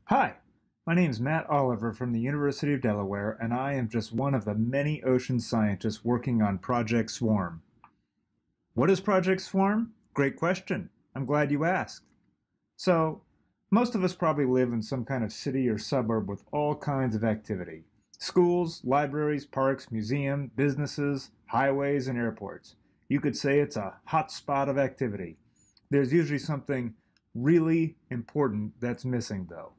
Hi, my name is Matt Oliver from the University of Delaware, and I am just one of the many ocean scientists working on Project Swarm. What is Project Swarm? Great question. I'm glad you asked. So, most of us probably live in some kind of city or suburb with all kinds of activity. Schools, libraries, parks, museums, businesses, highways, and airports. You could say it's a hot spot of activity. There's usually something really important that's missing, though.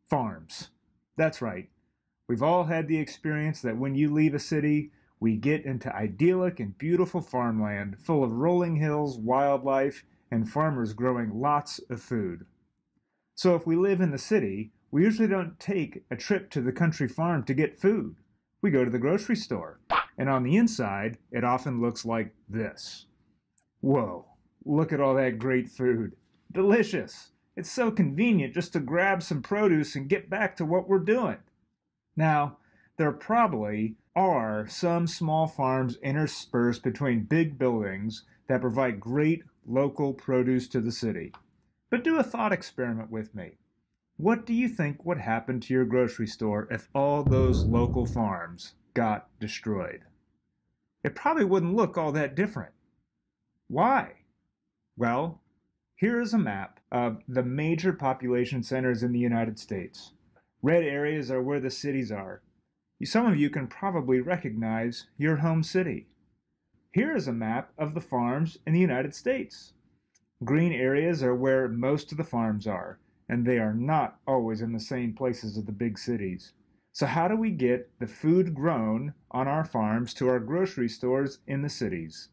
Farms. That's right. We've all had the experience that when you leave a city, we get into idyllic and beautiful farmland full of rolling hills, wildlife, and farmers growing lots of food. So if we live in the city, we usually don't take a trip to the country farm to get food. We go to the grocery store, and on the inside, it often looks like this. Whoa, look at all that great food. Delicious. It's so convenient just to grab some produce and get back to what we're doing. Now, there probably are some small farms interspersed between big buildings that provide great local produce to the city. But do a thought experiment with me. What do you think would happen to your grocery store if all those local farms got destroyed? It probably wouldn't look all that different. Why? Well, here is a map of the major population centers in the United States. Red areas are where the cities are. Some of you can probably recognize your home city. Here is a map of the farms in the United States. Green areas are where most of the farms are, and they are not always in the same places as the big cities. So how do we get the food grown on our farms to our grocery stores in the cities?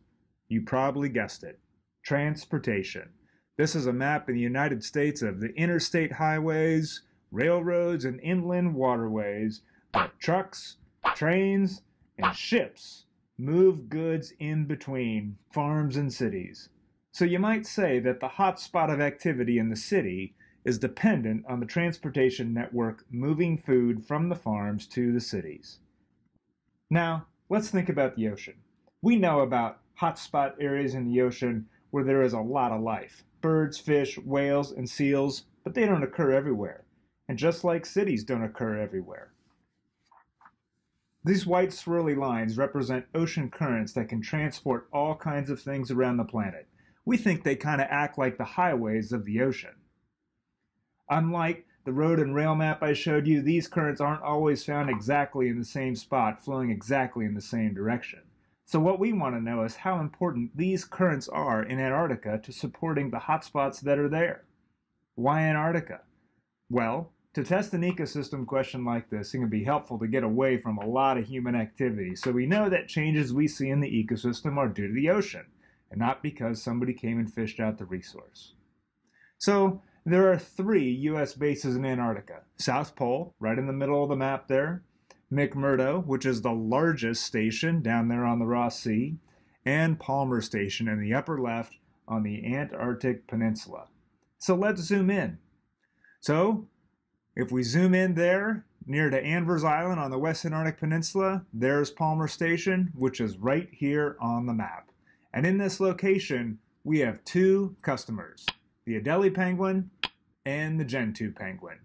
You probably guessed it. Transportation. This is a map in the United States of the interstate highways, railroads, and inland waterways that trucks, trains, and ships move goods in between farms and cities. So you might say that the hot spot of activity in the city is dependent on the transportation network moving food from the farms to the cities. Now, let's think about the ocean. We know about hotspot areas in the ocean where there is a lot of life. Birds, fish, whales, and seals, but they don't occur everywhere. And just like cities don't occur everywhere. These white swirly lines represent ocean currents that can transport all kinds of things around the planet. We think they kind of act like the highways of the ocean. Unlike the road and rail map I showed you, these currents aren't always found exactly in the same spot, flowing exactly in the same direction. So what we want to know is how important these currents are in Antarctica to supporting the hotspots that are there. Why Antarctica? Well, to test an ecosystem question like this, it can be helpful to get away from a lot of human activity, so we know that changes we see in the ecosystem are due to the ocean, and not because somebody came and fished out the resource. So there are 3 U.S. bases in Antarctica. South Pole, right in the middle of the map there. McMurdo, which is the largest station down there on the Ross Sea, and Palmer Station in the upper left on the Antarctic Peninsula. So let's zoom in. So if we zoom in there near to Anvers Island on the West Antarctic Peninsula, there's Palmer Station, which is right here on the map. And in this location, we have 2 customers, the Adelie penguin and the Gentoo penguin.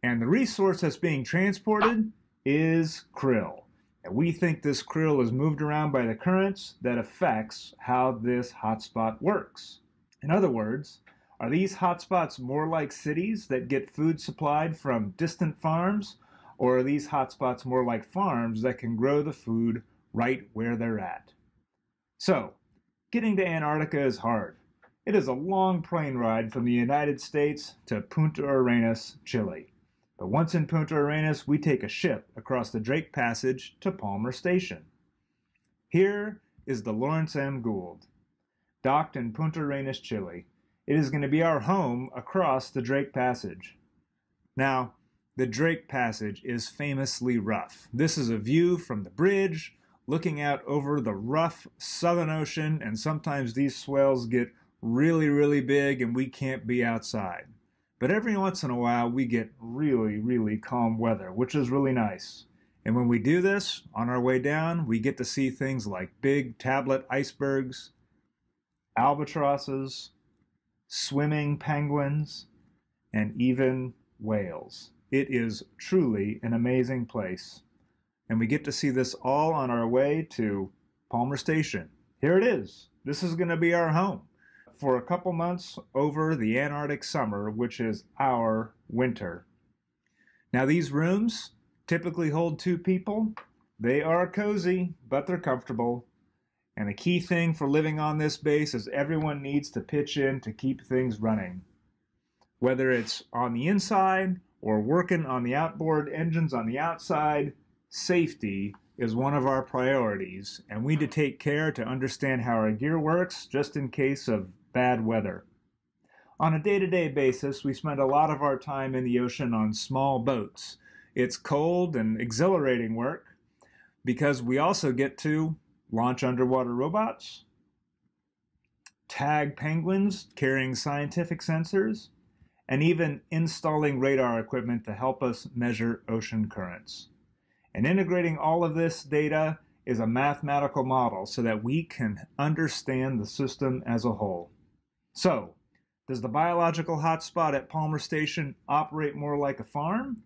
And the resource that's being transported is krill. And we think this krill is moved around by the currents that affects how this hotspot works. In other words, are these hotspots more like cities that get food supplied from distant farms, or are these hotspots more like farms that can grow the food right where they're at? So, getting to Antarctica is hard. It is a long plane ride from the United States to Punta Arenas, Chile. But once in Punta Arenas, we take a ship across the Drake Passage to Palmer Station. Here is the Lawrence M. Gould, docked in Punta Arenas, Chile. It is going to be our home across the Drake Passage. Now, the Drake Passage is famously rough. This is a view from the bridge, looking out over the rough Southern Ocean, and sometimes these swells get really, really big and we can't be outside. But every once in a while, we get really, really calm weather, which is really nice. And when we do this, on our way down, we get to see things like big tablet icebergs, albatrosses, swimming penguins, and even whales. It is truly an amazing place. And we get to see this all on our way to Palmer Station. Here it is. This is going to be our home for a couple months over the Antarctic summer, which is our winter. Now these rooms typically hold 2 people. They are cozy, but they're comfortable. And the key thing for living on this base is everyone needs to pitch in to keep things running. Whether it's on the inside or working on the outboard engines on the outside, safety is one of our priorities, and we need to take care to understand how our gear works just in case of bad weather. On a day-to-day basis, we spend a lot of our time in the ocean on small boats. It's cold and exhilarating work because we also get to launch underwater robots, tag penguins carrying scientific sensors, and even installing radar equipment to help us measure ocean currents. And integrating all of this data is a mathematical model so that we can understand the system as a whole. So, does the biological hotspot at Palmer Station operate more like a farm,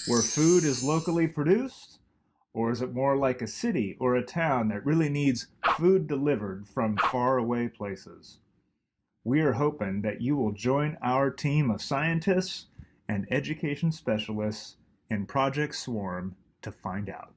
where food is locally produced? Or is it more like a city or a town that really needs food delivered from faraway places? We are hoping that you will join our team of scientists and education specialists in Project Swarm to find out.